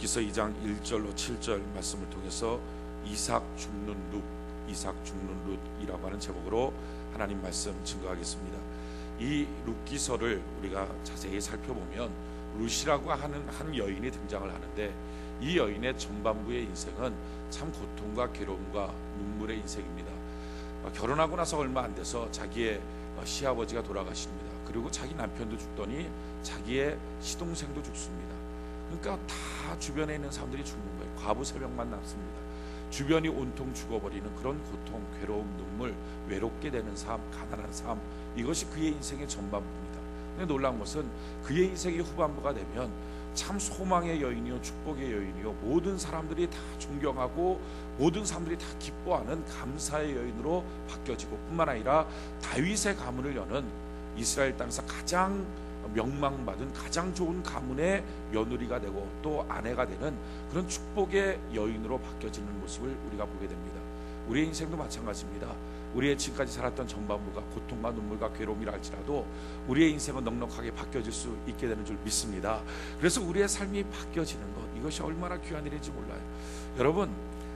룻기서 2장 1절로 7절 말씀을 통해서 이삭 죽는 룻이라고 하는 제목으로 하나님 말씀 증거하겠습니다. 이 룻기서를 우리가 자세히 살펴보면 룻이라고 하는 한 여인이 등장을 하는데, 이 여인의 전반부의 인생은 참 고통과 괴로움과 눈물의 인생입니다. 결혼하고 나서 얼마 안 돼서 자기의 시아버지가 돌아가십니다. 그리고 자기 남편도 죽더니 자기의 시동생도 죽습니다. 그러니까 다 주변에 있는 사람들이 죽는 거예요. 과부 3명만 남습니다. 주변이 온통 죽어버리는 그런 고통, 괴로움, 눈물, 외롭게 되는 삶, 가난한 삶, 이것이 그의 인생의 전반부입니다. 근데 놀라운 것은 그의 인생의 후반부가 되면 참 소망의 여인이요, 축복의 여인이요, 모든 사람들이 다 존경하고 모든 사람들이 다 기뻐하는 감사의 여인으로 바뀌어지고, 뿐만 아니라 다윗의 가문을 여는 이스라엘 땅에서 가장 명망받은 가장 좋은 가문의 며느리가 되고 또 아내가 되는 그런 축복의 여인으로 바뀌어지는 모습을 우리가 보게 됩니다. 우리의 인생도 마찬가지입니다. 우리의 지금까지 살았던 전반부가 고통과 눈물과 괴로움이라 할지라도 우리의 인생은 넉넉하게 바뀌어질 수 있게 되는 줄 믿습니다. 그래서 우리의 삶이 바뀌어지는 것, 이것이 얼마나 귀한 일인지 몰라요. 여러분,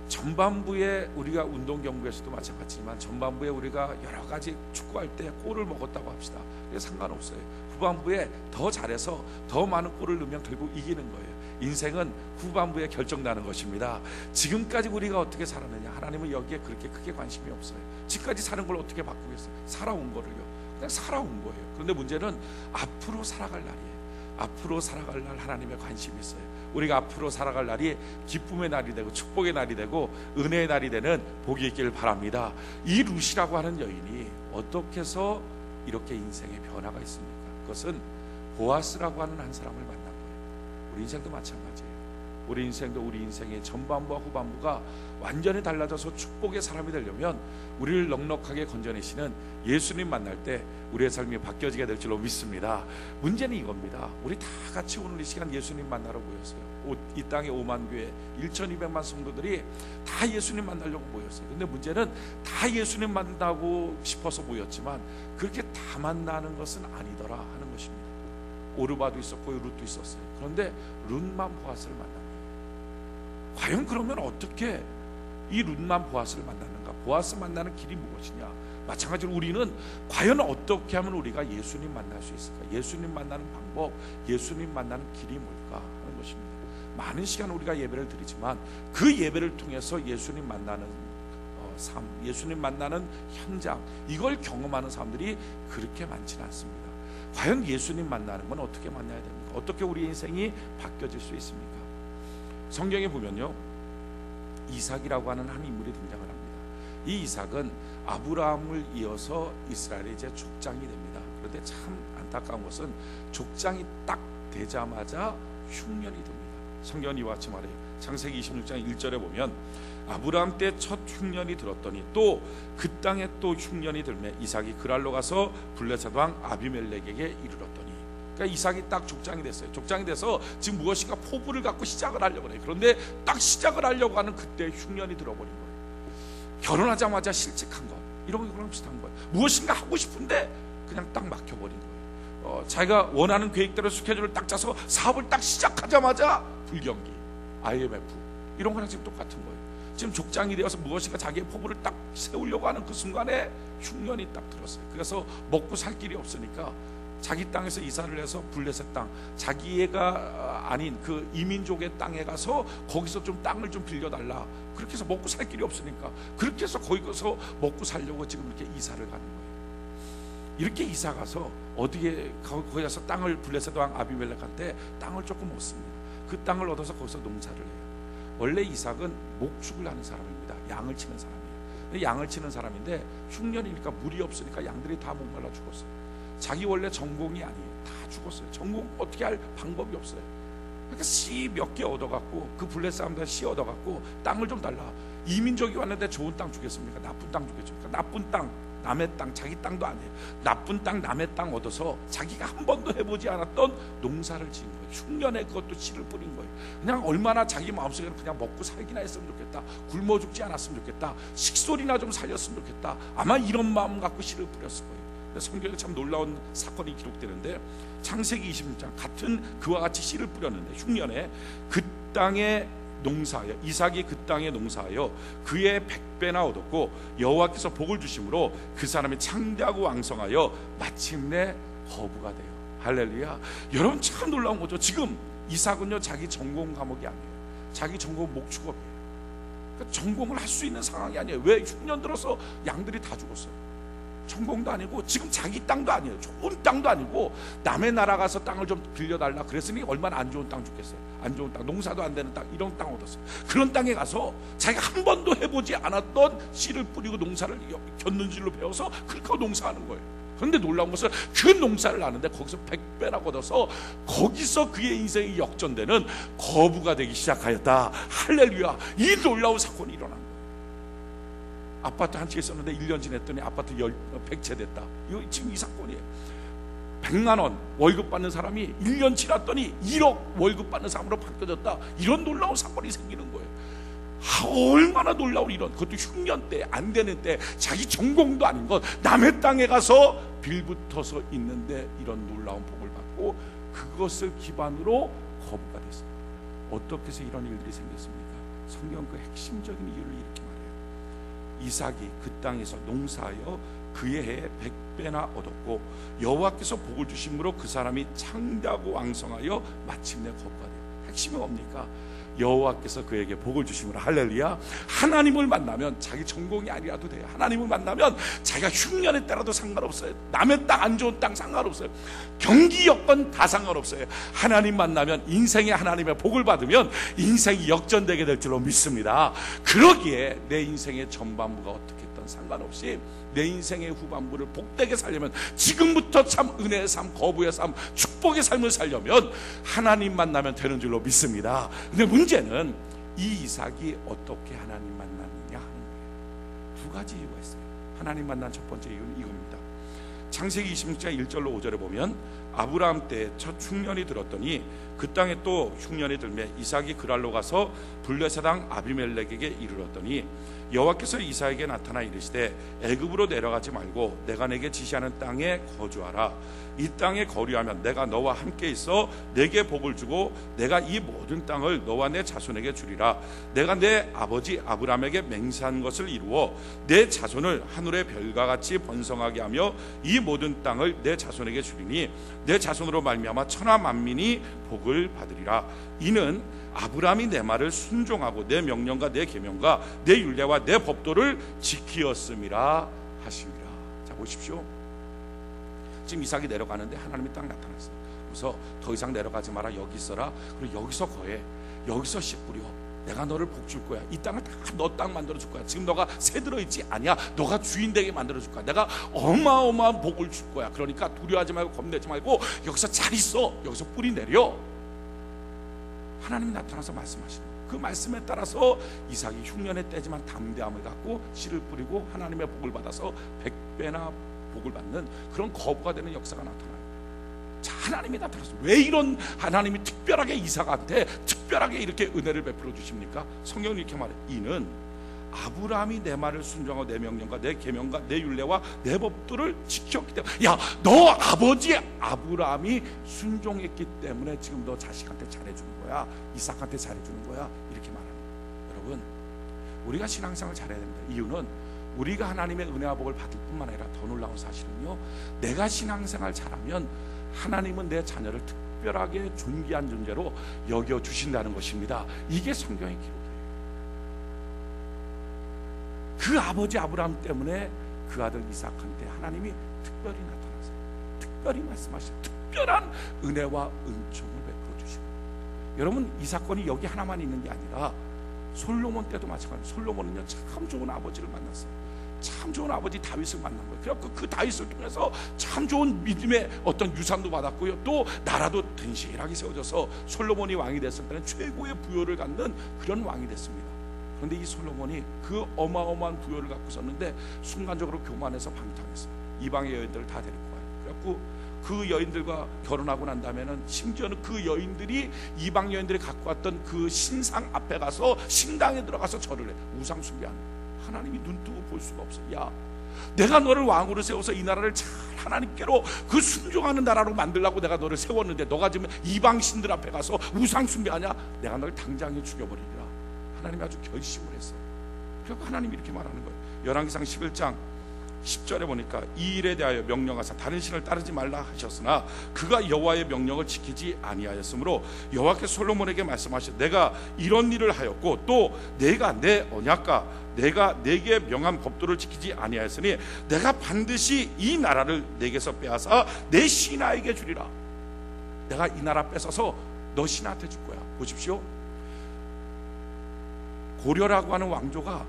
전반부에 우리가 운동경기에서도 마찬가지지만 전반부에 우리가 여러 가지 축구할 때 골을 먹었다고 합시다. 그게 상관없어요. 후반부에 더 잘해서 더 많은 골을 넣으면 결국 이기는 거예요. 인생은 후반부에 결정나는 것입니다. 지금까지 우리가 어떻게 살았느냐, 하나님은 여기에 그렇게 크게 관심이 없어요. 지금까지 사는 걸 어떻게 바꾸겠어요? 살아온 거를요, 그냥 살아온 거예요. 그런데 문제는 앞으로 살아갈 날이에요. 앞으로 살아갈 날 하나님의 관심이 있어요. 우리가 앞으로 살아갈 날이 기쁨의 날이 되고 축복의 날이 되고 은혜의 날이 되는 복이 있기를 바랍니다. 이 룻이라고 하는 여인이 어떻게 해서 이렇게 인생의 변화가 있습니까? 그것은 보아스라고 하는 한 사람을 만난 거예요. 우리 인생도 마찬가지예요. 우리 인생도 우리 인생의 전반부와 후반부가 완전히 달라져서 축복의 사람이 되려면 우리를 넉넉하게 건져내시는 예수님 만날 때 우리의 삶이 바뀌어지게 될 줄로 믿습니다. 문제는 이겁니다. 우리 다 같이 오늘 이 시간 예수님 만나러 모였어요. 이 땅에 5만 교회 1200만 성도들이 다 예수님 만나려고 모였어요. 근데 문제는 다 예수님 만나고 싶어서 모였지만 그렇게 다 만나는 것은 아니더라 하는 것입니다. 오르바도 있었고 룻도 있었어요. 그런데 룻만 보아스를 만납니다. 과연 그러면 어떻게 이 룻만 보아스를 만났는가? 보아스 만나는 길이 무엇이냐? 마찬가지로 우리는 과연 어떻게 하면 우리가 예수님 만날 수 있을까? 예수님 만나는 방법, 예수님 만나는 길이 뭘까 하는 것입니다. 많은 시간 우리가 예배를 드리지만 그 예배를 통해서 예수님 만나는 삶, 예수님 만나는 현장, 이걸 경험하는 사람들이 그렇게 많지는 않습니다. 과연 예수님 만나는 건 어떻게 만나야 됩니까? 어떻게 우리 인생이 바뀌어질 수 있습니까? 성경에 보면요, 이삭이라고 하는 한 인물이 등장을 합니다. 이 이삭은 아브라함을 이어서 이스라엘의 이제 족장이 됩니다. 그런데 참 안타까운 것은 족장이 딱 되자마자 흉년이 듭니다. 성경은 이와 같이 말해요. 창세기 26장 1절에 보면 아브라함 때 첫 흉년이 들었더니 또 그 땅에 또 흉년이 들매 이삭이 그랄로 가서 블레셋 왕 아비멜렉에게 이르렀더니, 그러니까 이삭이 딱 족장이 됐어요. 족장이 돼서 지금 무엇인가 포부를 갖고 시작을 하려고 해요. 그런데 딱 시작을 하려고 하는 그때 흉년이 들어버린 거예요. 결혼하자마자 실직한 것, 이런 거랑 비슷한 거예요. 무엇인가 하고 싶은데 그냥 딱 막혀버린 거예요. 자기가 원하는 계획대로 스케줄을 딱 짜서 사업을 딱 시작하자마자 불경기, IMF, 이런 거랑 지금 똑같은 거예요. 지금 족장이 되어서 무엇인가 자기의 포부를 딱 세우려고 하는 그 순간에 흉년이 딱 들었어요. 그래서 먹고 살 길이 없으니까 자기 땅에서 이사를 해서 블레셋 땅, 자기가 아닌 그 이민족의 땅에 가서 거기서 좀 땅을 좀 빌려달라. 그렇게 해서 먹고 살 길이 없으니까 그렇게 해서 거기서 먹고 살려고 지금 이렇게 이사를 가는 거예요. 이렇게 이사 가서 어디에 거기 가서 땅을, 블레셋 왕 아비멜렉한테 땅을 조금 얻습니다. 그 땅을 얻어서 거기서 농사를 해요. 원래 이삭은 목축을 하는 사람입니다. 양을 치는 사람이에요. 양을 치는 사람인데 흉년이니까 물이 없으니까 양들이 다 목말라 죽었어요. 자기 원래 전공이 아니에요. 다 죽었어요. 전공 어떻게 할 방법이 없어요. 그러니까 씨 몇 개 얻어갖고 그 블레셋 사람들 씨 얻어갖고 땅을 좀 달라. 이민족이 왔는데 좋은 땅 주겠습니까? 나쁜 땅 주겠습니까? 나쁜 땅, 남의 땅, 자기 땅도 아니에요. 나쁜 땅, 남의 땅 얻어서 자기가 한 번도 해보지 않았던 농사를 지은 거예요. 흉년에 그것도 씨를 뿌린 거예요. 그냥 얼마나 자기 마음속에 그냥 먹고 살기나 했으면 좋겠다, 굶어 죽지 않았으면 좋겠다, 식솔이나 좀 살렸으면 좋겠다, 아마 이런 마음 갖고 씨를 뿌렸을 거예요. 성경에 참 놀라운 사건이 기록되는데 창세기 26장 같은 그와 같이 씨를 뿌렸는데 흉년에 땅에 농사하여, 이삭이 그 땅에 농사하여 그의 100배나 얻었고 여호와께서 복을 주심으로 그 사람이 창대하고 왕성하여 마침내 거부가 돼요. 할렐루야. 여러분 참 놀라운 거죠. 지금 이삭은요 자기 전공 과목이 아니에요. 자기 전공 목축업이에요. 그러니까 전공을 할 수 있는 상황이 아니에요. 왜? 흉년 들어서 양들이 다 죽었어요. 전공도 아니고 지금 자기 땅도 아니에요. 좋은 땅도 아니고 남의 나라 가서 땅을 좀 빌려달라 그랬으니 얼마나 안 좋은 땅 죽겠어요. 안 좋은 땅, 농사도 안 되는 땅, 이런 땅 얻었어요. 그런 땅에 가서 자기가 한 번도 해보지 않았던 씨를 뿌리고 농사를 곁눈질로 배워서 그렇게 농사하는 거예요. 그런데 놀라운 것은 그 농사를 하는데 거기서 100배나 얻어서 거기서 그의 인생이 역전되는 거부가 되기 시작하였다. 할렐루야. 이 놀라운 사건이 일어난 거예요. 아파트 한 채 있었는데 1년 지냈더니 아파트 100채 됐다. 이거 지금 이 사건이에요. 100만 원 월급 받는 사람이 1년 지났더니 1억 월급 받는 사람으로 바뀌어졌다. 이런 놀라운 사건이 생기는 거예요. 얼마나 놀라운 이런, 그것도 흉년 때, 안 되는 때, 자기 전공도 아닌 것, 남의 땅에 가서 빌붙어서 있는데 이런 놀라운 복을 받고 그것을 기반으로 거부가 됐어요. 어떻게 해서 이런 일들이 생겼습니까? 성경 그 핵심적인 이유를 이렇게 말해요. 이삭이 그 땅에서 농사하여 그의 해에 100배나 얻었고 여호와께서 복을 주심으로 그 사람이 창대하고 왕성하여 마침내 거부가 돼요. 핵심이 뭡니까? 여호와께서 그에게 복을 주심으로. 할렐루야. 하나님을 만나면 자기 전공이 아니라도 돼요. 하나님을 만나면 자기가 흉년에 따라도 상관없어요. 남의 땅, 안 좋은 땅 상관없어요. 경기 여건 다 상관없어요. 하나님 만나면, 인생에 하나님의 복을 받으면 인생이 역전되게 될 줄로 믿습니다. 그러기에 내 인생의 전반부가 어떻게 했던 상관없이 내 인생의 후반부를 복되게 살려면, 지금부터 참 은혜의 삶, 거부의 삶, 축복의 삶을 살려면 하나님 만나면 되는 줄로 믿습니다. 근데 문제는 이 이삭이 어떻게 하나님 만났느냐 하는 거예요. 두 가지 이유가 있어요. 하나님 만난 첫 번째 이유는 이겁니다. 창세기 26장 1절로 5절에 보면 아브라함 때 첫 흉년이 들었더니 그 땅에 또 흉년이 들매 이삭이 그랄로 가서 블레셋 왕 아비멜렉에게 이르렀더니 여호와께서 이삭에게 나타나 이르시되 애굽으로 내려가지 말고 내가 내게 지시하는 땅에 거주하라. 이 땅에 거류하면 내가 너와 함께 있어 내게 복을 주고 내가 이 모든 땅을 너와 내 자손에게 주리라. 내가 내 아버지 아브라함에게 맹세한 것을 이루어 내 자손을 하늘의 별과 같이 번성하게 하며 이 모든 땅을 내 자손에게 주리니 내 자손으로 말미암아 천하 만민이 복을 받으리라. 이는 아브라함이 내 말을 순종하고 내 명령과 내 계명과 내 율례와 내 법도를 지키었음이라 하시니라. 자 보십시오. 지금 이삭이 내려가는데 하나님이 딱 나타났어요. 그래서 더 이상 내려가지 마라. 여기 있어라. 그리고 여기서 거해. 여기서 씨 뿌려. 내가 너를 복 줄 거야. 이 땅을 다 너 땅 만들어 줄 거야. 지금 너가 새들어 있지 아니야. 너가 주인 되게 만들어 줄 거야. 내가 어마어마한 복을 줄 거야. 그러니까 두려워하지 말고 겁내지 말고 여기서 잘 있어. 여기서 뿌리 내려. 하나님이 나타나서 말씀하시는 거예요. 그 말씀에 따라서 이삭이 흉년에 때지만 담대함을 갖고 씨를 뿌리고 하나님의 복을 받아서 100배나 복을 받는 그런 거부가 되는 역사가 나타나요. 자, 하나님이 나타났어요. 왜 이런 하나님이 특별하게 이삭한테 특별하게 이렇게 은혜를 베풀어 주십니까? 성경은 이렇게 말해요. 이는 아브라함이 내 말을 순종하고 내 명령과 내 계명과 내 율례와 내 법도를 지켰기 때문에. 야, 너 아버지 아브라함이 순종했기 때문에 지금 너 자식한테 잘해주는 거야. 이삭한테 잘해주는 거야. 이렇게 말하는 거예요. 여러분, 우리가 신앙생활을 잘해야 됩니다. 이유는 우리가 하나님의 은혜와 복을 받을 뿐만 아니라 더 놀라운 사실은요, 내가 신앙생활 잘하면 하나님은 내 자녀를 특별하게 존귀한 존재로 여겨주신다는 것입니다. 이게 성경의 기록이에요. 그 아버지 아브라함 때문에 그 아들 이삭한테 하나님이 특별히 나타나세요. 특별히 말씀하시고 특별한 은혜와 은총을 베풀어 주시고. 여러분, 이 사건이 여기 하나만 있는 게 아니라 솔로몬 때도 마찬가지예요. 솔로몬은요 참 좋은 아버지를 만났어요. 참 좋은 아버지 다윗을 만난 거예요. 그래서 그 다윗을 통해서 참 좋은 믿음의 어떤 유산도 받았고요, 또 나라도 든실하게 세워져서 솔로몬이 왕이 됐을 때는 최고의 부요를 갖는 그런 왕이 됐습니다. 그런데 이 솔로몬이 그 어마어마한 부요를 갖고 있었는데 순간적으로 교만해서 방탕했어요. 이방의 여인들을 다 데리고 가요. 그래갖고 그 여인들과 결혼하고 난 다음에는 심지어는 그 여인들이 이방 여인들이 갖고 왔던 그 신상 앞에 가서 신당에 들어가서 절을 해. 우상 숭배하는. 하나님이 눈뜨고 볼 수가 없어. 야, 내가 너를 왕으로 세워서 이 나라를 잘 하나님께로 그 순종하는 나라로 만들려고 내가 너를 세웠는데 너가 지금 이방 신들 앞에 가서 우상 숭배하냐? 내가 너를 당장에 죽여버리리라. 하나님이 아주 결심을 했어요. 그리고 하나님이 이렇게 말하는 거예요. 열왕기상 11장 10절에 보니까 이 일에 대하여 명령하사 다른 신을 따르지 말라 하셨으나 그가 여호와의 명령을 지키지 아니하였으므로 여호와께서 솔로몬에게 말씀하시되 내가 이런 일을 하였고 또 내가 내 언약과 내가 내게 명한 법도를 지키지 아니하였으니 내가 반드시 이 나라를 내게서 빼앗아 내 신하에게 주리라. 내가 이 나라 뺏어서 너 신하한테 줄 거야. 보십시오. 고려라고 하는 왕조가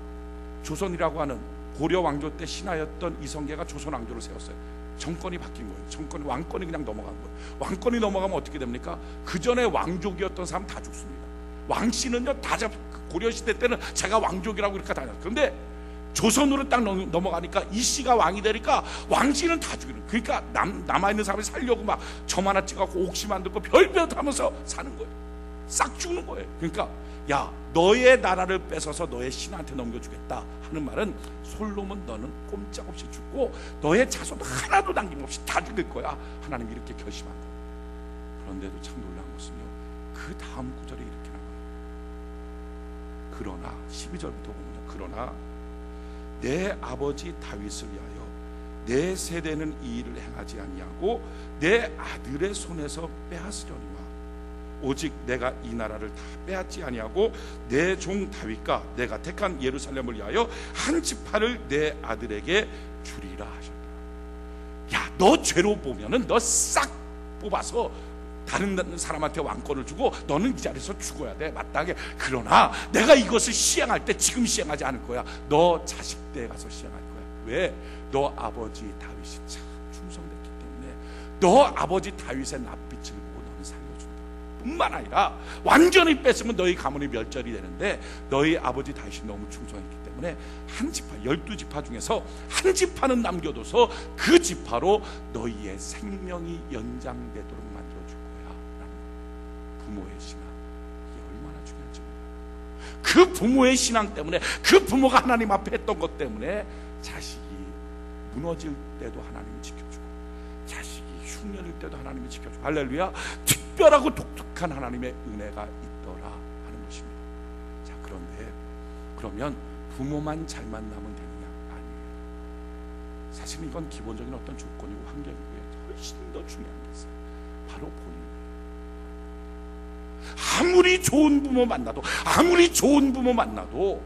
조선이라고 하는 고려 왕조 때 신하였던 이성계가 조선 왕조를 세웠어요. 정권이 바뀐 거예요. 왕권이 그냥 넘어간 거예요. 왕권이 넘어가면 어떻게 됩니까? 그 전에 왕족이었던 사람 다 죽습니다. 왕씨는요 다 고려 시대 때는 제가 왕족이라고 이렇게 다녔어요. 그런데 조선으로 딱 넘어가니까 이 씨가 왕이 되니까 왕씨는 다 죽이는. 그러니까 남아있는 사람이 살려고 막 점 하나 찍어갖고 옥시 만들고 별별 하면서 사는 거예요. 싹 죽는 거예요. 그러니까 야 너의 나라를 뺏어서 너의 신한테 넘겨주겠다 하는 말은 솔로몬 너는 꼼짝없이 죽고 너의 자손 하나도 남김없이 다 죽일 거야. 하나님이 이렇게 결심한 거예요. 그런데도 참 놀라운 것은요 그 다음 구절에 이렇게 나와요. 그러나 12절부터 보면 그러나 내 아버지 다윗을 위하여 내 세대는 이 일을 행하지 아니하고 내 아들의 손에서 빼앗으려니와 오직 내가 이 나라를 다 빼앗지 아니하고 내 종 다윗과 내가 택한 예루살렘을 위하여 한 지파를 내 아들에게 주리라 하셨다. 야, 너 죄로 보면은 너 싹 뽑아서 다른 사람한테 왕권을 주고 너는 이 자리에서 죽어야 돼. 마땅하게. 그러나 내가 이것을 시행할 때 지금 시행하지 않을 거야. 너 자식 때 가서 시행할 거야. 왜? 너 아버지 다윗이 참 충성됐기 때문에 너 아버지 다윗의 낯빛을 보고 너는 살려준다. 뿐만 아니라 완전히 뺐으면 너희 가문이 멸절이 되는데 너희 아버지 다윗이 너무 충성했기 때문에 한 지파 12지파 중에서 한 지파는 남겨둬서 그 지파로 너희의 생명이 연장되도록 만들어줄 거야 라는 부모의 신앙. 이게 얼마나 중요한지 몰라요. 그 부모의 신앙 때문에 그 부모가 하나님 앞에 했던 것 때문에 자식이 무너질 때도 하나님이 지켜주고 자식이 흉년일 때도 하나님이 지켜주고 할렐루야. 특별하고 독특한 하나님의 은혜가 있더라 하는 것입니다. 자, 그런데 그러면 부모만 잘 만나면 되느냐? 아니에요. 사실 이건 기본적인 어떤 조건이고 환경이고요. 훨씬 더 중요한 게 있어요. 바로 본인이에요. 아무리 좋은 부모 만나도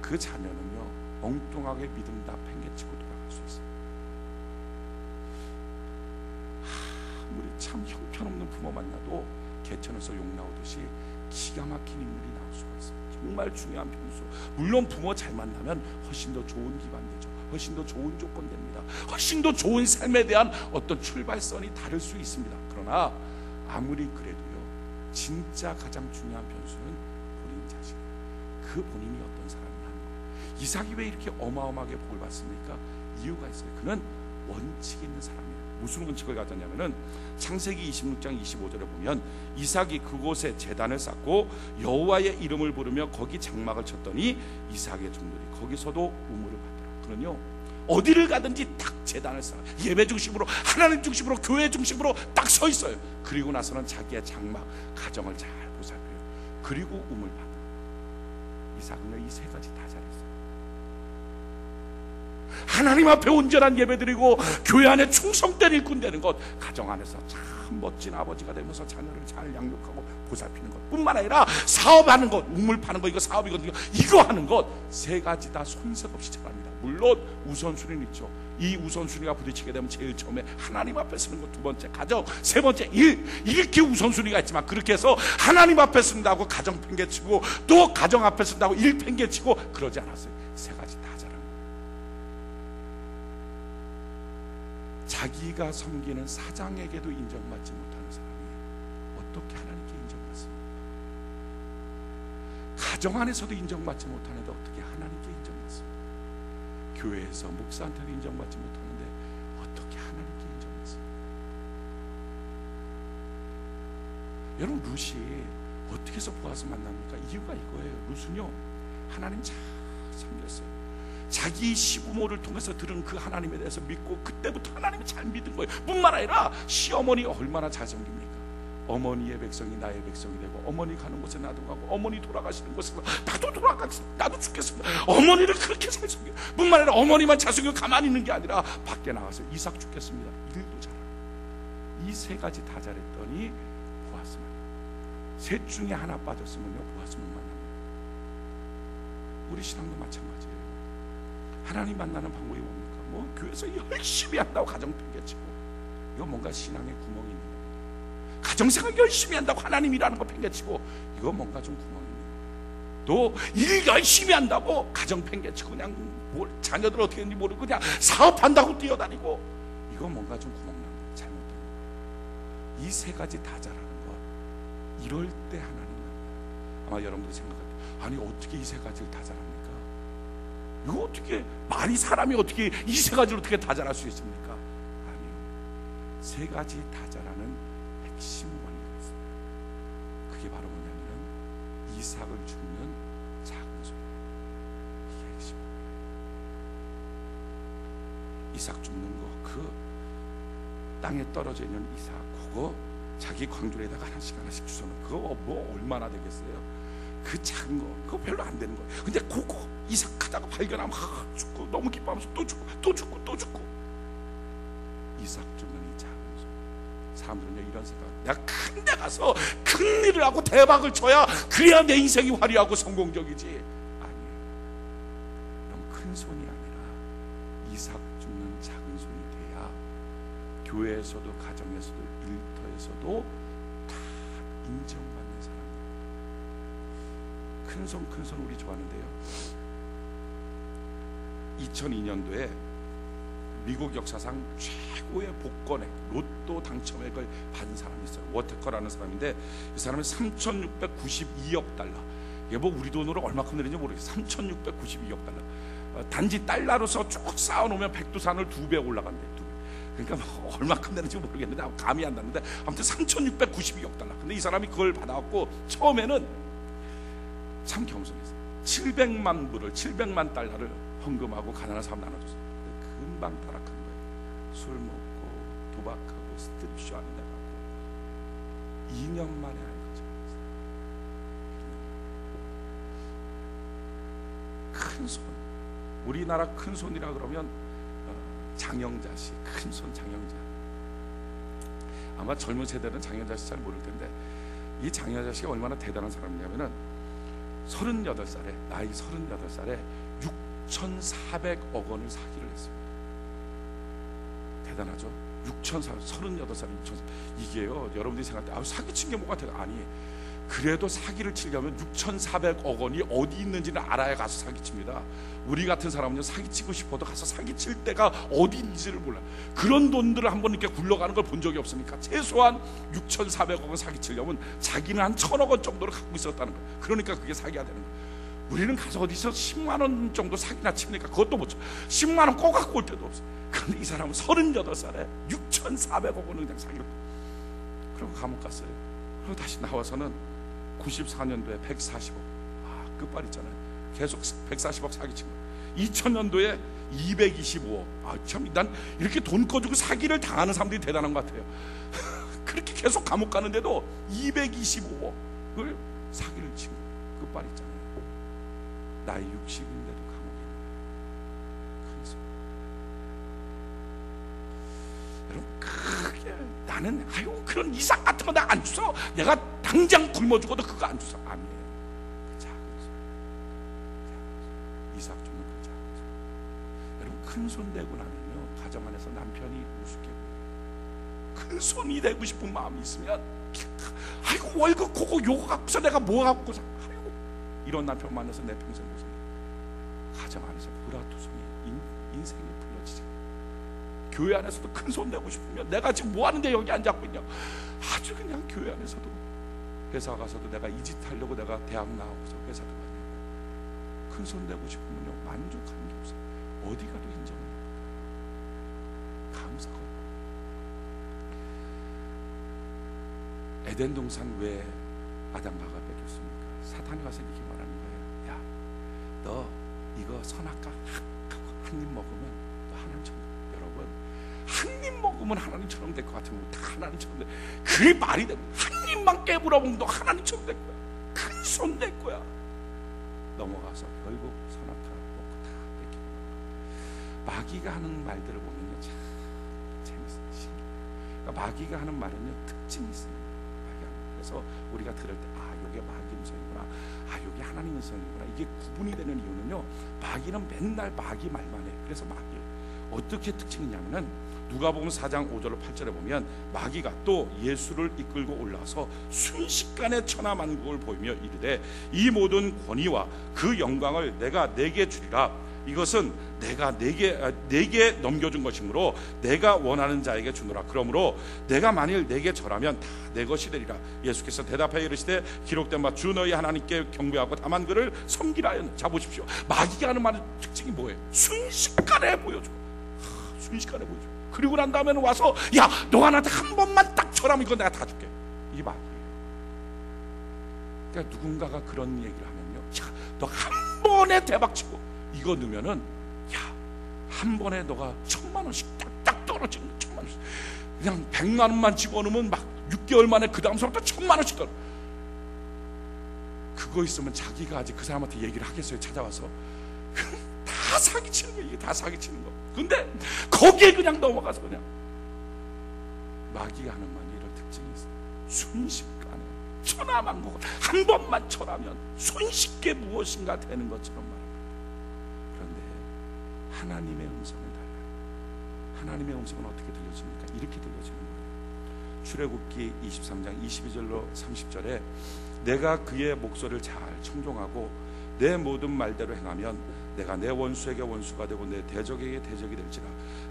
그 자녀는요 엉뚱하게 믿음 다 팽개치고 돌아갈 수 있어요. 아무리 참 형편없는 부모 만나도 개천에서 욕 나오듯이 기가 막힌 인물이 나올 수가 있어요. 정말 중요한 변수. 물론 부모 잘 만나면 훨씬 더 좋은 기반 되죠. 훨씬 더 좋은 조건 됩니다. 훨씬 더 좋은 삶에 대한 어떤 출발선이 다를 수 있습니다. 그러나 아무리 그래도요 진짜 가장 중요한 변수는 본인 자신이에요. 그 본인이 어떤 사람이냐 하는 거예요. 이삭이 왜 이렇게 어마어마하게 복을 받습니까? 이유가 있어요. 그는 원칙이 있는 사람이에요. 무슨 원칙을 가졌냐면은 창세기 26장 25절에 보면 이삭이 그곳에 제단을 쌓고 여호와의 이름을 부르며 거기 장막을 쳤더니 이삭의 종들이 거기서도 우물을 받더라. 그러요 어디를 가든지 딱 제단을 쌓아 예배 중심으로 하나님 중심으로 교회 중심으로 딱 서 있어요. 그리고 나서는 자기의 장막 가정을 잘 보살펴요. 그리고 우물 받아. 이삭은 이 세 가지 다 잘했어요. 하나님 앞에 온전한 예배 드리고 교회 안에 충성된 일꾼 되는 것, 가정 안에서 참 멋진 아버지가 되면서 자녀를 잘 양육하고 보살피는 것 뿐만 아니라 사업하는 것, 우물 파는 것, 이거 사업이거든요. 이거 하는 것 세 가지 다 손색 없이 잘합니다. 물론 우선순위는 있죠. 이 우선순위가 부딪히게 되면 제일 처음에 하나님 앞에 서는 것, 두 번째 가정, 세 번째 일, 이렇게 우선순위가 있지만 그렇게 해서 하나님 앞에 쓴다고 가정 팽개치고 또 가정 앞에 쓴다고 일 팽개치고 그러지 않았어요. 세 가지 다 잘한 거예요. 자기가 섬기는 사장에게도 인정받지 못하는 사람이 어떻게 하나님께 인정받습니까? 가정 안에서도 인정받지 못하는데 어떻게 하나님께 인정받습니까? 교회에서 목사한테도 인정받지 못하는데 어떻게 하나님께 인정받습니까? 여러분, 룻이 어떻게 해서 보아스 만납니까? 이유가 이거예요. 룻은요 하나님 잘 섬겼어요. 자기 시부모를 통해서 들은 그 하나님에 대해서 믿고 그때부터 하나님을 잘 믿은 거예요. 뿐만 아니라 시어머니 얼마나 잘 섬깁니까? 어머니의 백성이 나의 백성이 되고, 어머니 가는 곳에 나도 가고, 어머니 돌아가시는 곳에 나도 죽겠습니다. 어머니를 그렇게 잘 섬겨요. 뿐만 아니라 어머니만 잘 섬기고 가만히 있는 게 아니라 밖에 나가서 이삭 죽겠습니다, 일도 잘하고. 이 세 가지 다 잘했더니 보아스만, 셋 중에 하나 빠졌으면요 보아스만 만납니다. 우리 신앙도 마찬가지예요. 하나님 만나는 방법이 뭡니까? 뭐 교회에서 열심히 한다고 가정 팽개치고, 이거 뭔가 신앙에 구멍이 있는 거예요. 가정생활 열심히 한다고 하나님이라는 거 팽개치고, 이거 뭔가 좀 구멍이 있는 거예요. 또 일 열심히 한다고 가정 팽개치고, 그냥 뭘 자녀들 어떻게 했는지 모르고 그냥 사업한다고 뛰어다니고, 이거 뭔가 좀 구멍 난 거예요. 잘못된 거. 이 세 가지 다 잘하는 거, 이럴 때 하나님 만나요. 아마 여러분들이 생각할 때, 아니 어떻게 이 세 가지를 다 잘합니까? 이거 어떻게, 사람이 어떻게 이 세 가지를 어떻게 다 잘할 수 있습니까? 아니요. 세 가지 다 잘하는 핵심 원리가 있습니다. 그게 바로 뭐냐면은 이삭을 죽는 작은 소리. 이게 핵심입니다. 이삭 죽는 거, 그 땅에 떨어져 있는 이삭, 그거 자기 광주에다가 하나씩 주워놓은, 그거 뭐 얼마나 되겠어요? 그 작은 거, 그거 별로 안 되는 거예요. 근데 그거 이삭하다가 발견하면 죽고, 너무 기뻐하면서 또 죽고. 이삭 죽는 이 작은 소리. 사람들은요 이런 생각, 내가 큰 데 가서 큰 일을 하고 대박을 쳐야 그래야 내 인생이 화려하고 성공적이지. 아니에요. 그럼 큰 손이 아니라 이삭 죽는 작은 손이 돼야 교회에서도 가정에서도 일터에서도 다 인정받는 사람. 큰 손 우리 좋아하는데요. 2002년도에 미국 역사상 최고의 복권액, 로또 당첨액을 받은 사람이 있어요. 워테커라는 사람인데, 이 사람은 3,692억 달러. 이게 뭐 우리 돈으로 얼마큼 되는지 모르겠어요. 3,692억 달러. 단지 달러로서 쭉 쌓아놓으면 백두산을 2배 올라간대요. 2배. 그러니까 뭐 얼마큼 되는지 모르겠는데 감이 안 나는데, 아무튼 3,692억 달러. 근데 이 사람이 그걸 받아갖고 처음에는 참 겸손했어요. 700만 달러를 헌금하고 가난한 사람 나눠줬어요. 금방 타락한 거예요. 술 먹고 도박하고 스트립쇼 하는 데 가고 2년 만에 알거죠. 큰 손, 우리나라 큰 손이라 그러면 장영자 씨, 큰 손 장영자. 아마 젊은 세대는 장영자 씨 잘 모를 텐데, 이 장영자 씨가 얼마나 대단한 사람이냐면은 38살에, 나이 38살에 6,400억 원을 사기를 했습니다. 대단하죠? 38살에 6,400억. 이게요, 여러분들이 생각할 때 사기친 게 뭐가 돼? 아니, 그래도 사기를 치려면 6,400억 원이 어디 있는지는 알아야 가서 사기칩니다. 우리 같은 사람은요, 사기치고 싶어도 가서 사기칠 데가 어디 있는지를 몰라. 그런 돈들을 한번 이렇게 굴러가는 걸 본 적이 없으니까 최소한 6,400억 원 사기치려면 자기는 한 1,000억 원 정도를 갖고 있었다는 거예요. 그러니까 그게 사기가 되는 거예요. 우리는 가서 어디서 10만 원 정도 사기나 칩니까? 그것도 못 쳐. 10만 원 꼭 갖고 올 때도 없어. 그런데 이 사람은 38살에 6,400억 원을 그냥 사기를. 그리고 감옥 갔어요. 그리고 다시 나와서는 94년도에 140억. 끝발 있잖아요. 계속 140억 사기친 거예요. 2000년도에 225억. 참, 난 이렇게 돈 꺼주고 사기를 당하는 사람들이 대단한 것 같아요. 그렇게 계속 감옥 가는데도 225억을 사기를 친 거예요. 끝발 있잖아요. 나이 60인데도 감옥에 있는 거예요. 큰 소리. 여러분, 크게 나는 그런 이삭 같은 거 나 안 주서, 내가 당장 굶어 죽어도 그거 안 주서. 아니에요. 그 작은 손. 이삭 주는 그 작은 손. 여러분, 큰 손 되고 나면요, 가정 안에서 남편이 우습게 보여요. 큰 손이 되고 싶은 마음이 있으면, 아이고 월급 그거 요거 갖고서 내가 뭐 갖고 사. 아이고, 이런 남편 만나서 내 평생 고생해. 가정 안에서 불화투성이 인생이 불러지죠. 교회 안에서도 큰 손 내고 싶으면, 내가 지금 뭐 하는데 여기 앉아있고 있냐, 아주 그냥 교회 안에서도, 회사 가서도 내가 이 짓 하려고 내가 대학 나오고서 회사도 가니까 큰 손 내고 싶으면요, 만족하는 게 없어요. 어디 가도 인정합니다. 감사하고. 에덴 동산 왜 아담과 하와 뺏겼습니까? 사탄이 와서 이렇게 말하는 거예요. 야, 너 이거 선악과 한 입 먹으면 또 하나님처럼, 여러분 한 입 먹으면 하나님처럼 될 것 같으면 다 하나님처럼 돼. 그게 말이 돼. 한 입만 깨물어 먹으면 너 하나님처럼 될 거야. 큰 손 될 거야. 넘어가서 결국 선악과 먹고 다 뺏기는 거야. 마귀가 하는 말들을 보면요, 참 재밌어요. 신기해요. 그러니까 마귀가 하는 말은요, 특징이 있어요. 그래서 우리가 들을 때, 아, 이게 마귀 음성이구나, 아, 이게 하나님 음성이구나, 이게 구분이 되는 이유는요, 마귀는 맨날 마귀 말만 해. 그래서 마귀 어떻게 특징이냐면은 누가복음 4장 5절로 8절에 보면 마귀가 또 예수를 이끌고 올라와서 순식간에 천하만국을 보이며 이르되 이 모든 권위와 그 영광을 내가 네게 주리라. 이것은 내가 네게 넘겨준 것이므로 내가 원하는 자에게 주노라. 그러므로 내가 만일 네게 절하면 다 내 것이 되리라. 예수께서 대답하여 이르시되 기록된 바 주 너희 하나님께 경배하고 다만 그를 섬기라 하였느니라. 자, 보십시오. 마귀가 하는 말의 특징이 뭐예요? 순식간에 보여줘. 순식간에 보여줘. 그리고 난 다음에는 와서, 야, 너가 나한테 한 번만 딱 절하면 이거 내가 다 줄게. 이게 마귀예요. 그러니까 누군가가 그런 얘기를 하면요, 야, 너 한 번에 대박치고 이거 넣으면은, 야, 한 번에 너가 1000만 원씩 딱딱 떨어지는 거. 1000만 원씩. 그냥 100만 원만 집어넣으면 막 6개월 만에 그 다음서부터 1000만 원씩 떨어. 그거 있으면 자기가 아직 그 사람한테 얘기를 하겠어요? 찾아와서. 다 사기치는 거. 이게 다 사기치는 거. 근데 거기에 그냥 넘어가서 그냥. 마귀가 하는 말이 이런 특징이 있어요. 순식간에 천하만국 한 번만 절하면 손쉽게 무엇인가 되는 것처럼 말합니다. 그런데 하나님의 음성은 달라요. 하나님의 음성은 어떻게 들려집니까? 이렇게 들려지는 거예요. 출애굽기 23장 22절로 30절에 내가 그의 목소리를 잘 청종하고 내 모든 말대로 행하면 내가 내 원수에게 원수가 되고 내 대적에게 대적이 될지라.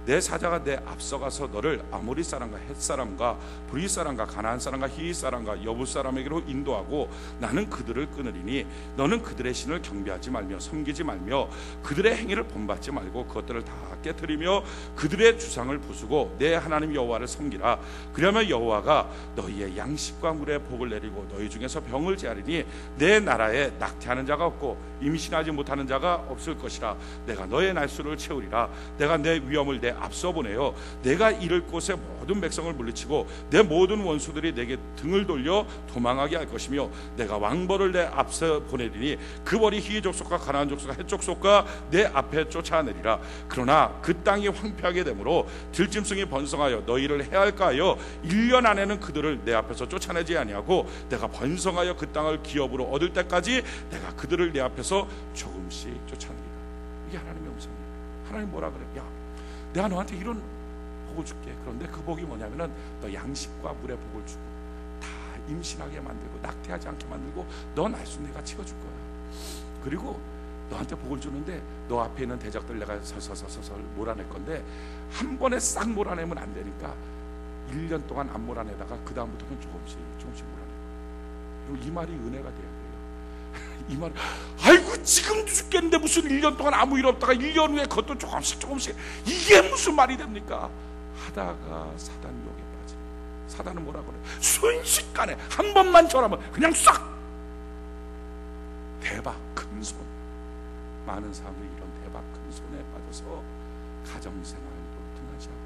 내 사자가 내 앞서가서 너를 아모리 사람과 헷 사람과 브리 사람과 가나안 사람과 히윗 사람과 여부 사람에게로 인도하고 나는 그들을 끊으리니 너는 그들의 신을 경배하지 말며 섬기지 말며 그들의 행위를 본받지 말고 그것들을 다 깨뜨리며 그들의 주상을 부수고 내 하나님 여호와를 섬기라. 그러면 여호와가 너희의 양식과 물에 복을 내리고 너희 중에서 병을 제하리니 내 나라에 낙태하는 자가 없고 임신하지 못하는 자가 없을 것이라. 내가 너의 날수를 채우리라. 내가 내 위엄을 내 앞서 보내어 내가 이를 곳에 모든 백성을 물리치고 내 모든 원수들이 내게 등을 돌려 도망하게 할 것이며 내가 왕벌을 내 앞서 보내리니 그 벌이 히위 족속과 가나안 족속과 헷 족속과 내 앞에 쫓아내리라. 그러나 그 땅이 황폐하게 되므로 들짐승이 번성하여 너희를 해할까 하여 1년 안에는 그들을 내 앞에서 쫓아내지 아니하고 내가 번성하여 그 땅을 기업으로 얻을 때까지 내가 그들을 내 앞에서 조금씩 쫓아내리라. 이게 하나님의 음성이에요. 하나님 뭐라 그래요? 야, 내가 너한테 이런 복을 줄게. 그런데 그 복이 뭐냐면은 너 양식과 물의 복을 주고 다 임신하게 만들고 낙태하지 않게 만들고 너 날수 내가 채워줄 거야. 그리고 너한테 복을 주는데 너 앞에 있는 대적들 내가 서서서 몰아낼 건데 한 번에 싹 몰아내면 안 되니까 1년 동안 안 몰아내다가 그 다음부터는 조금씩 몰아내. 그리고 이 말이 은혜가 돼야 돼요. 이 말, 아이고 지금도 죽겠는데 무슨 1년 동안 아무 일 없다가 1년 후에 그것도 조금씩 이게 무슨 말이 됩니까? 하다가 사단 욕에 빠져. 사단은 뭐라 그래? 순식간에 한 번만 절하면 그냥 싹. 대박 큰 손. 많은 사람들이 이런 대박 큰 손에 빠져서 가정생활도 등한시하고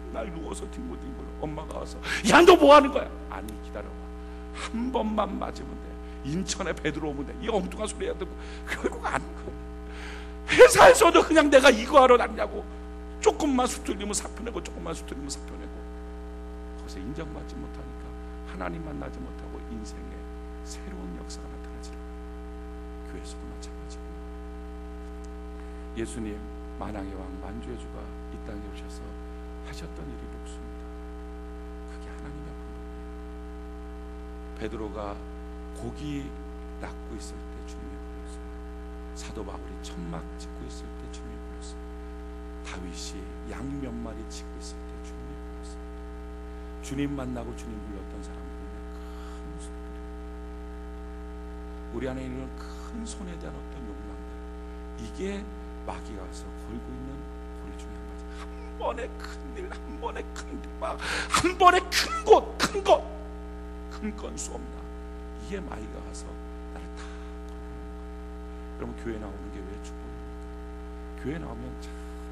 맨날 누워서 뒹굴뒹굴. 엄마가 와서 야 너 뭐하는 거야? 아니 기다려봐. 한 번만 맞으면 돼. 인천에 배 들어오면 돼. 이 엉뚱한 소리 해야 되고 결국 안 그. 회사에서도 그냥 내가 이거 하러 다니냐고. 조금만 수틀리면 사표내고 조금만 수틀리면 사표내고. 거기서 인정받지 못하니까 하나님 만나지 못하고 인생에 새로운 역사가 나타나지 않아요. 교회에서도 마찬가지고. 예수님 만왕의 왕 만주의 주가 이 땅에 오셔서 하셨던 일이 복수입니다. 그게 하나님의 방법이에요. 베드로가 고기 낚고 있을 때 주님이 불렀어요. 사도 바울이 천막 짓고 있을 때 주님이 불렀어요. 다윗이 양 몇 마리 짓고 있을 때 주님이 불렀어요. 주님 만나고 주님 불렀던 사람들은 큰 손들이, 우리 안에 있는 큰 손에 대한 어떤 욕망들, 이게 마귀가 와서 걸고 있는 고리 중에 한 가지. 한 번에 큰일, 한 번에 큰 대박, 한 번에 큰 곳, 큰 것, 큰 건수 없나. 이게 마귀가 와서 나를 다 걸어오는 거예요. 그러면 교회 나오는 게 왜 축복입니까? 교회 나오면 참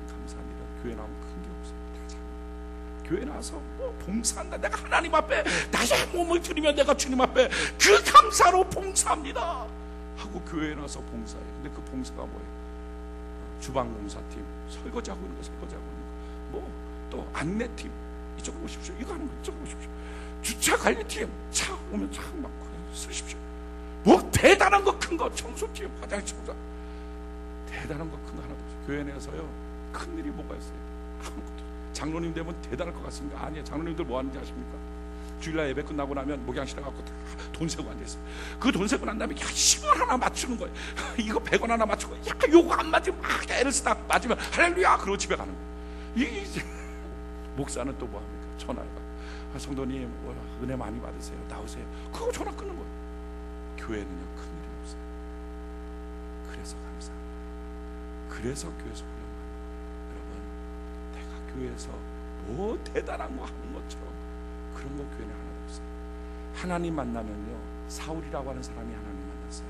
감사합니다. 교회 나오면 큰 게 없어요. 다 작은 거. 교회 나와서 뭐 봉사한다. 내가 하나님 앞에 나의 몸을 드리면 내가 주님 앞에 그 감사로 봉사합니다 하고 교회에 나와서 봉사해요. 근데 그 봉사가 뭐예요? 주방 봉사팀, 설거지하고 있는 거, 설거지하고 있는 거, 뭐 또 안내팀, 이쪽으로 오십시오. 이거 하는 거 이쪽으로 오십시오. 주차 관리팀, 차 오면 차 막 쓰십시오. 뭐 대단한 거 큰 거, 청소팀, 화장실 청소, 대단한 거 큰 거 하나도 없어요. 교회 내에서요 큰 일이 뭐가 있어요? 아무것도. 장로님 되면 대단할 것 같습니까? 아니에요. 장로님들 뭐 하는지 아십니까? 주일날 예배 끝나고 나면 목양실에 가고 다 돈 세고 앉아있어요. 그 돈 세고 난 다음에 야 10원 하나 맞추는 거예요. 이거 100원 하나 맞추고, 야 요거 안 맞으면 막 애를 쓰다 맞으면 할렐루야 그러고 집에 가는 거예요. 목사는 또 뭐 합니까? 전화가, 성도님 은혜 많이 받으세요, 나오세요. 그거 전화 끊는 거예요. 교회는요 큰 일이 없어요. 그래서 감사합니다. 그래서 교회에서 훈련받는 거예요. 여러분, 내가 교회에서 뭐 대단한 거 하는 것처럼 그런 거 교회는 하나도 없어요. 하나님 만나면요, 사울이라고 하는 사람이 하나님 만났어요.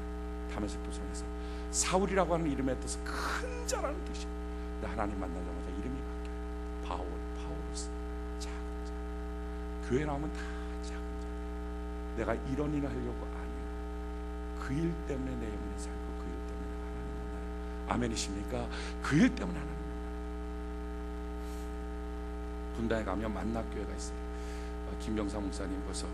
다메섹 도성에서 사울이라고 하는 이름의 뜻은 큰 자라는 뜻이에요. 근데 하나님 만나자마자 이름이 바뀌어요. 파울로스, 작은 자. 교회 나오면 다 작은 자. 내가 이런 일을 하려고 아니에요. 그 일 때문에 내 영혼이 살고 그 일 때문에 내가 하나님 만나요. 아멘이십니까? 그 일 때문에 하나님 만나요. 분당에 가면 만납교회가 있어요. 김병사 목사님 벌써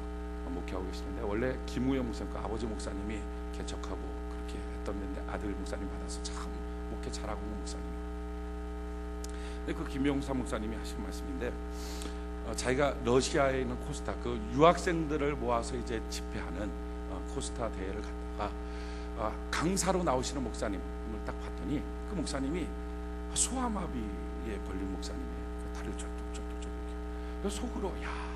목회하고 계시는데, 원래 김우영 목사님, 그 아버지 목사님이 개척하고 그렇게 했던 데인데 아들 목사님 받아서 참 목회 잘하고 있는 목사님이에요. 근데 그 김병사 목사님이 하신 말씀인데, 자기가 러시아에 있는 코스타, 그 유학생들을 모아서 이제 집회하는 코스타 대회를 갔다가 강사로 나오시는 목사님을 딱 봤더니 그 목사님이 소아마비에 걸린 목사님이에요. 다리를 쫄뚝쫄뚝 이렇게. 속으로 야,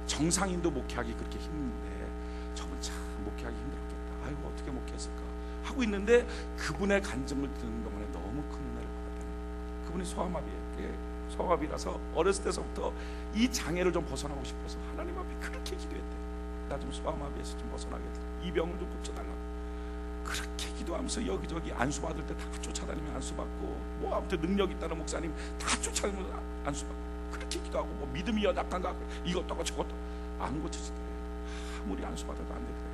정상인도 목회하기 그렇게 힘든데 저분 참 목회하기 힘들었겠다. 아이고 어떻게 목회했을까 하고 있는데, 그분의 간증을 듣는 동안에 너무 큰 은혜를 받았다는 거예요. 그분이 소아마비라서 어렸을 때서부터 이 장애를 좀 벗어나고 싶어서 하나님 앞에 그렇게 기도했대요. 나 좀 소아마비에서 좀 벗어나겠다, 이 병을 좀 고쳐달라고. 그렇게 기도하면서 여기저기 안수받을 때 다 쫓아다니면 안수받고, 뭐 아무튼 능력 있다는 목사님 다 쫓아다니면 안수받고, 그렇게 기도하고, 뭐 믿음이 연약한가 이것도 하고 저것도 안 고쳐지더래요. 아무리 안수받아도 안 되더래요.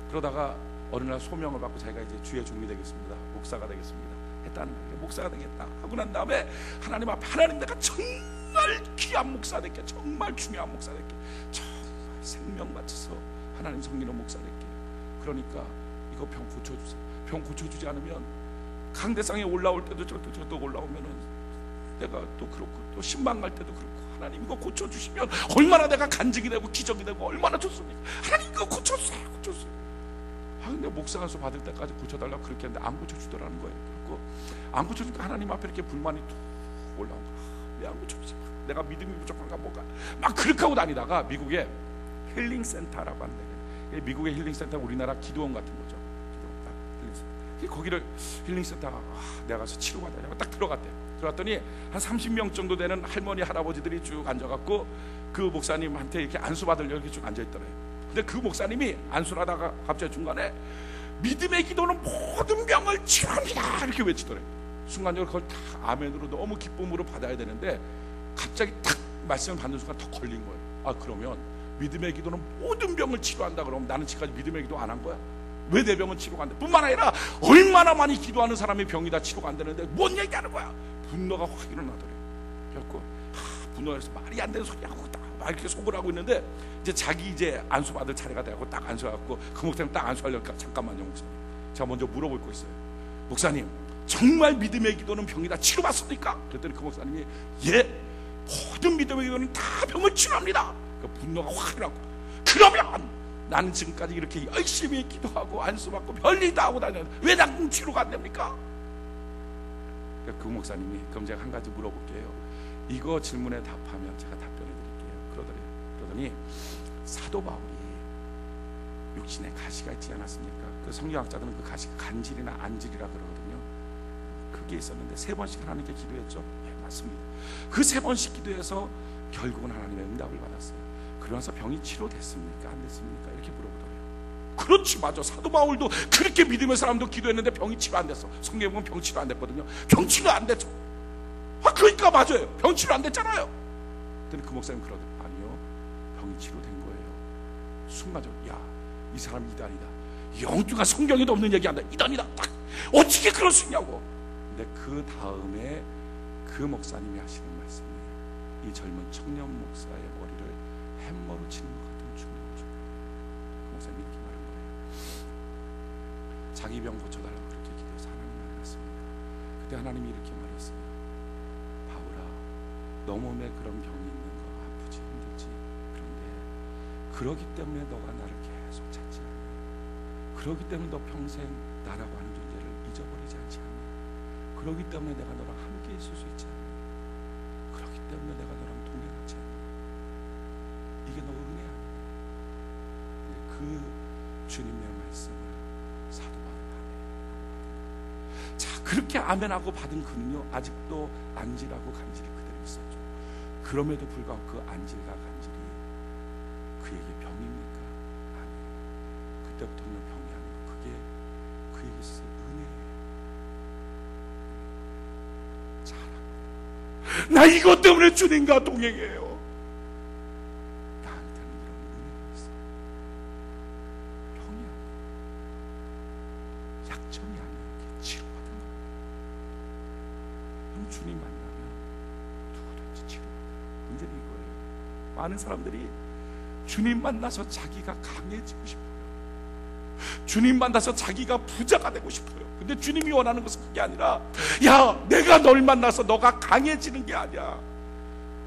그러다가 어느 날 소명을 받고 자기가 이제 주의 종이 되겠습니다, 목사가 되겠습니다 했다는 거예요. 목사가 되겠다 하고 난 다음에 하나님 앞에, 하나님 내가 정말 귀한 목사 될게, 정말 중요한 목사 될게, 정말 생명 바쳐서 하나님 섬기는 목사 될게. 그러니까 이거 병 고쳐주세요. 병 고쳐주지 않으면 강대상에 올라올 때도 저도 올라오면은 내가 또 그렇고, 또 신방 갈 때도 그렇고, 하나님 이거 고쳐주시면 얼마나 내가 간증이 되고 기적이 되고 얼마나 좋습니까? 하나님 이거 고쳐주세요. 근데 목사 안수 받을 때까지 고쳐달라고 그렇게 했는데 안 고쳐주더라는 거예요. 그리고 안 고쳐주니까 하나님 앞에 이렇게 불만이 툭 올라온 거야. 왜 안 고쳐주세요? 내가 믿음이 부족한가 뭐가 막 그렇게 하고 다니다가 미국에 힐링센터라고 하는데, 미국의 힐링센터 우리나라 기도원 같은 거죠. 힐링센터. 거기를 힐링센터 내가 가서 치료받으려고 딱 들어갔대요. 들어갔더니 한 30명 정도 되는 할머니 할아버지들이 쭉 앉아갖고 그 목사님한테 이렇게 안수받으려고 이렇게 쭉 앉아있더래요. 근데 그 목사님이 안수를 하다가 갑자기 중간에 믿음의 기도는 모든 병을 치료합니다 이렇게 외치더래요. 순간적으로 그걸 다 아멘으로 너무 기쁨으로 받아야 되는데, 갑자기 탁 말씀을 받는 순간 더 걸린 거예요. 아, 그러면 믿음의 기도는 모든 병을 치료한다 그러면 나는 지금까지 믿음의 기도 안 한 거야? 왜 내 병은 치료가 안 돼? 뿐만 아니라 얼마나 많이 기도하는 사람의 병이 다 치료가 안 되는데 뭔 얘기하는 거야? 분노가 확 일어나더래요. 그래갖고 분노해서 말이 안 되는 소리 하고 딱 이렇게 속을 하고 있는데, 이제 자기 이제 안수 받을 차례가 돼갖고 딱 안수해갖고 그 목사님 딱 안수하려니까, 잠깐만요 목사님, 제가 먼저 물어볼 거 있어요. 목사님, 정말 믿음의 기도는 병이 다 치료받습니까? 그랬더니 그 목사님이 예, 모든 믿음의 기도는 다 병을 치료합니다. 그 분노가 확 일어나고, 그러면 나는 지금까지 이렇게 열심히 기도하고 안수받고 별일 다 하고 다녔는데 왜 나는 치료가 안 됩니까? 그 목사님이, 그럼 제가 한 가지 물어볼게요. 이거 질문에 답하면 제가 답변해 드릴게요. 그러더니 사도 바울이 육신에 가시가 있지 않았습니까? 그 성경학자들은 그 가시가 간질이나 안질이라 그러거든요. 그게 있었는데 3번씩 하나님께 기도했죠. 네, 맞습니다. 그 3번씩 기도해서 결국은 하나님의 응답을 받았어요. 그러면서 병이 치료됐습니까? 안 됐습니까? 이렇게 물어보더래요. 그렇지, 맞아. 사도 바울도 그렇게 믿음의 사람도 기도했는데 병이 치료 안 됐어. 성경에 보면 병 치료 안 됐거든요. 병 치료 안 됐죠. 그러니까 맞아요. 병 치료 안 됐잖아요. 근데 그 목사님 그러더니 아니요, 병이 치료된 거예요. 순간적으로 이 사람 이단이다. 영주가 성경에도 없는 얘기한다. 이단이다. 어떻게 그럴 수 있냐고. 근데 그 다음에 그 목사님이 하시는 말씀이 이 젊은 청년 목사의 머리를 햄머로 치는 것 같은 충격을 줍니다. 그 목사님이 이렇게 말한 거예요. 자기 병 고쳐달라고 그렇게 기도해서 하나님 만났습니다. 그때 하나님이 이렇게 말했어요. 바울아, 너 몸에 그런 병이 있는 거 아프지 힘들지. 그런데 그러기 때문에 너가 나를 계속 찾지 않냐. 그러기 때문에 너 평생 나라고 하는 존재를 잊어버리지 않지 않냐. 그러기 때문에 내가 너랑 함께 있을 수 있지 않냐. 그러기 때문에 내가 너랑 동행하지 않냐. 이게 너 은혜 아니야. 그 주님의 말씀을 사도 바울이 아멘하고, 자, 그렇게 아멘하고 받은 그는요, 아직도 안질하고 간질이 그대로 있었죠. 그럼에도 불구하고 그 안질과 간질이 그에게 병입니까? 아니요. 그때부터는 병이 아니고 그게 그에게 있어서 은혜예요. 잘합니다. 나 이것 때문에 주님과 동행해요. 나한테는 이런 은혜가 있어. 병이 아니에요. 약점이 아니에요. 이게 치료받은 거예요. 그럼 주님 만나면 누구든지 치료받아요. 문제는 이거예요. 많은 사람들이 주님 만나서 자기가 강해지고 싶어요. 주님 만나서 자기가 부자가 되고 싶어요. 근데 주님이 원하는 것은 그게 아니라, 내가 널 만나서 너가 강해지는 게 아니야.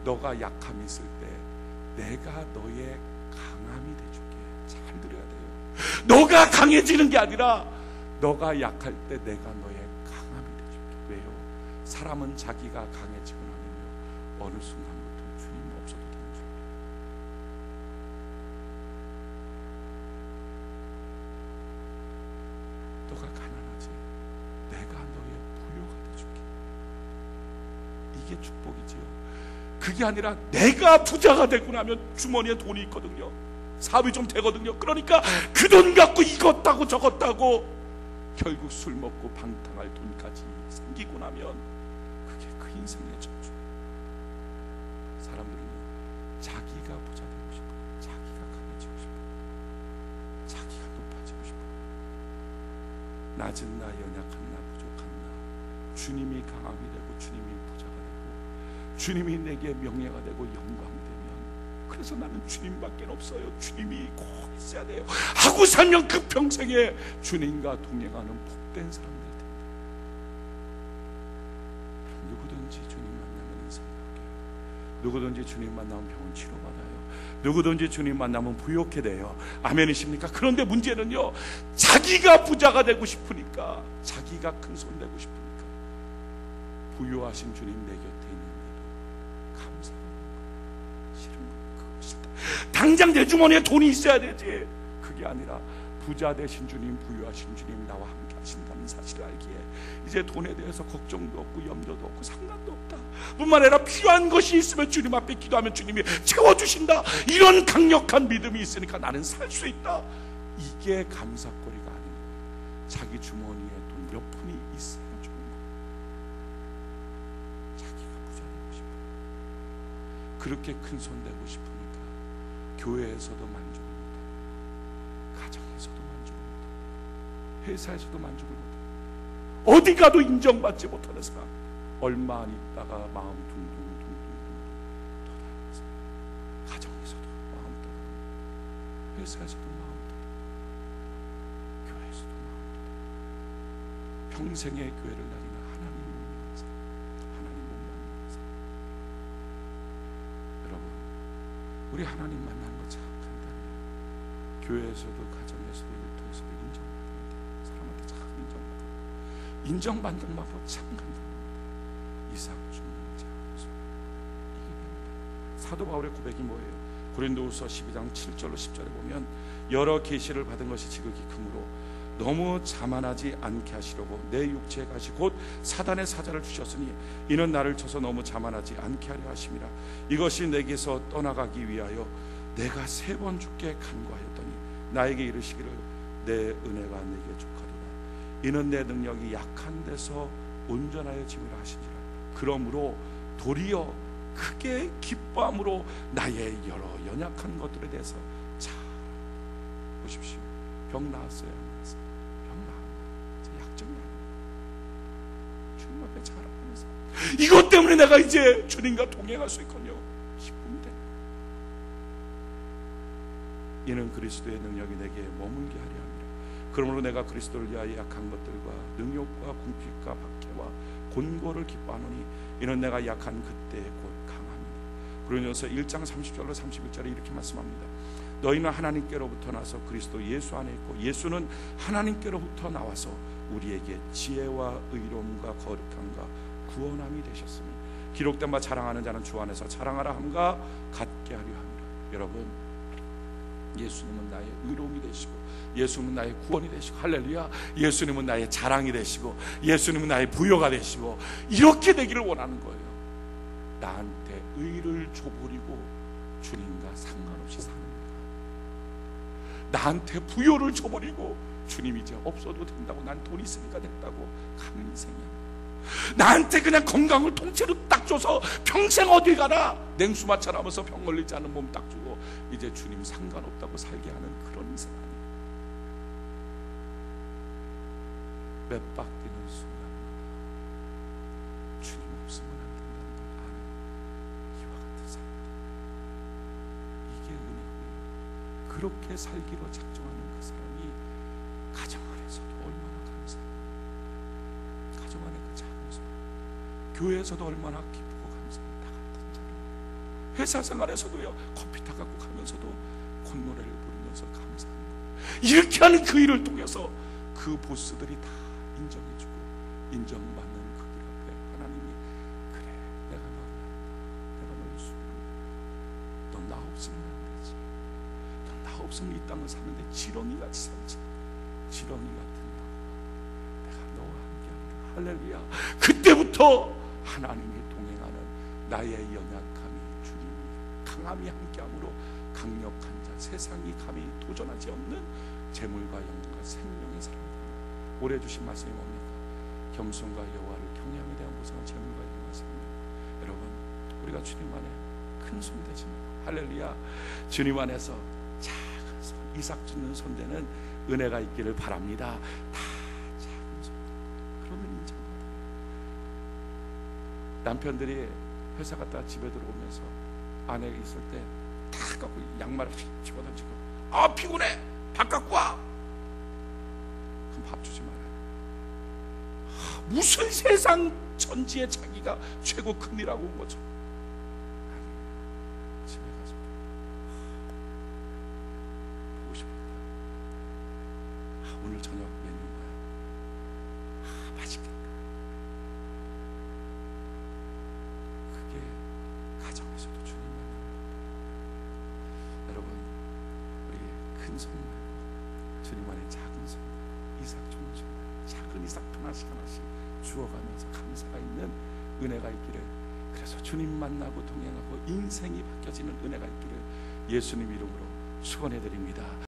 너가 약함이 있을 때 내가 너의 강함이 돼줄게. 잘 들어야 돼요. 너가 강해지는 게 아니라 너가 약할 때 내가 너의 강함이 돼줄게. 왜요? 사람은 자기가 강해지고 나면요, 어느 순간부터 주님 없어도 되는 줄 알아요. 너가 가난하지, 내가 너의 부요가 돼줄게. 이게 축복이지요. 그게 아니라 내가 부자가 되고 나면 주머니에 돈이 있거든요. 사업이 좀 되거든요. 그러니까 그 돈 갖고 이것 따고 저것 따고 결국 술 먹고 방탕할 돈까지 생기고 나면 그게 그 인생의 저주예요. 사람들은 자기가 부자 되고 싶어요. 자기가 강해지고 싶어요. 자기가 높아지고 싶어요. 낮은 나, 연약한 나, 부족한 나, 주님이 강함이 되고 주님이 부자가 되고 주님이 내게 명예가 되고 영광이 되면, 그래서 나는 주님밖에 없어요, 주님이 꼭 있어야 돼요 하고 살면 그 평생에 주님과 동행하는 복된 사람들이 됩니다. 누구든지 주님 만나면 인생이 바뀌어요. 누구든지 주님 만나면 병은 치료받아요. 누구든지 주님 만나면 부욕해 돼요. 아멘이십니까? 그런데 문제는요, 자기가 부자가 되고 싶으니까, 자기가 큰 손 되고 싶으니까 부유하신 주님 내 곁에 있는데도 감사하는 거예요. 싫은 거예요. 그거 싫다. 당장 내 주머니에 돈이 있어야 되지. 그게 아니라 부자 되신 주님, 부유하신 주님, 나와 함께 하신다는 사실을 알기에 이제 돈에 대해서 걱정도 없고 염려도 없고 상관도 없다. 뿐만 아니라 필요한 것이 있으면 주님 앞에 기도하면 주님이 채워주신다. 이런 강력한 믿음이 있으니까 나는 살 수 있다. 이게 감사거리가 아닌 거예요. 자기 주머니에 돈 몇 푼이 있어야 좋은 거예요. 자기가 부자 되고 싶어요. 그렇게 큰 손 되고 싶으니까 교회에서도 만족을 못하고, 가정에서도 만족을 못하고, 회사에서도 만족을 못하고, 어디 가도 인정받지 못하는 사람, 얼마 안 있다가 마음 둥둥둥둥둥 떠나면서, 가정에서도 마음 떠나고, 회사에서도 마음 떠나고, 교회에서도 마음 떠나고, 평생의 교회를 다니는 하나님 못 만나는 사람, 하나님 못 만나는 사람. 여러분, 우리 하나님 만나는 거 참 간단해요. 교회에서도 가정에서도 일터에서도 인정받으면 돼요. 사람한테 참 인정받아요. 인정받는 방법 참 간단합니다. 이삭 죽는 자, 이게 됩니다. 사도 바울의 고백이 뭐예요? 고린도후서 12장 7절로 10절에 보면, 여러 계시를 받은 것이 지극히 크므로 너무 자만하지 않게 하시려고 내 육체에 가시 곧 사단의 사자를 주셨으니 이는 나를 쳐서 너무 자만하지 않게 하려 하심이라. 이것이 내게서 떠나가기 위하여 내가 3번 주께 간구하였더니 나에게 이르시기를 내 은혜가 내게 족하리라. 이는 내 능력이 약한 데서 온전하여 짐이라 하시니라. 그러므로 도리어 크게 기뻐함으로 나의 여러 연약한 것들에 대해서 잘 보십시오. 병 나았어요, 안 나았어요? 병 나았어요. 약점이 아니에요. 주님 앞에 자랑하면서 이것 때문에 내가 이제 주님과 동행할 수 있군요. 기쁨이 돼. 이는 그리스도의 능력이 내게 머물게 하려 함이라. 그러므로 내가 그리스도를 위하여 약한 것들과 능욕과 궁핍과 박해와 곤고를 기뻐하노니 이는 내가 약한 그때 곧 강함이라. 그러면서 1장 30절로 31절에 이렇게 말씀합니다. 너희는 하나님께로부터 나서 그리스도 예수 안에 있고 예수는 하나님께로부터 나와서 우리에게 지혜와 의로움과 거룩함과 구원함이 되셨으니 기록된 바 자랑하는 자는 주 안에서 자랑하라 함과 같게 하려 함이라. 여러분, 예수님은 나의 의로움이 되시고 예수님은 나의 구원이 되시고 할렐루야, 예수님은 나의 자랑이 되시고 예수님은 나의 부요가 되시고 이렇게 되기를 원하는 거예요. 나한테 의를 줘버리고 주님과 상관없이 사는 거예요. 나한테 부요를 줘버리고 주님 이제 없어도 된다고, 난 돈 있으니까 됐다고 가는 인생이야. 나한테 그냥 건강을 통째로 딱 줘서 평생 어디 가나 냉수 마찰하면서 병 걸리지 않은 몸 딱 주고 이제 주님 상관없다고 살게 하는 그런 인생 아니에요. 몇 박 뛰는 순간마다 주님 없으면 안 된다는 걸 아는 이와 같은 삶이다. 이게 은혜고요. 그렇게 살기로 작정하는 그 사람이 가정 안에서도 얼마나 감사해요. 가정 안에 그 작은 소리, 교회에서도 얼마나 기쁘고 감사해요. 나 같은 사람. 회사 생활에서도요, 커피 타 갖고 가면서도 콧노래를 부르면서 감사하는 거예요. 이렇게 하는 그 일을 통해서 그 보스들이 다 인정해주고 인정받는 그 길 앞에 하나님이 그래, 내가 너를 한다, 내가 너를 수고한다, 넌 나 없으면 안 되지, 넌 나 없으면 이 땅을 사는데 지렁이같이 살지, 지렁이 같은 내가 너와 함께하리라. 할렐루야. 그때부터 하나님이 동행하는 나의 연약함이 주님이 강함이 함께함으로 강력한 자, 세상이 감히 도전하지 없는 재물과 영과 생명의 사람이 됩니다. 올해 주신 말씀이 뭡니까? 겸손과 여호와를 경외함에 대한 보상은 재물과 영과 생명. 여러분, 우리가 주님 안에 큰 손대지만 할렐루야, 주님 안에서 작은 손, 이삭 짓는 손대는 은혜가 있기를 바랍니다. 다 작은 손, 그러면 인정받아요. 남편들이 회사 갔다 집에 들어오면서 아내 있을 때 다 갖고 양말을 집어던지고, 아 피곤해, 밥 갖고 와. 그럼 밥 주지 말아요. 무슨 세상 천지에 자기가 최고 큰일하고 온 거죠. 아니, 집에 가서 보고 싶다. 오늘 저녁 메뉴 뭐야? 맛있겠다. 그게 가정에서도 주님 만나는 법. 여러분, 우리 큰 손 말고 주님 안에 작은 손, 이삭 좋은 손, 작은 이삭 하나씩 하나씩 주어가면서 감사가 있는 은혜가 있기를, 그래서 주님 만나고 동행하고 인생이 바뀌어지는 은혜가 있기를 예수님 이름으로 축원해 드립니다.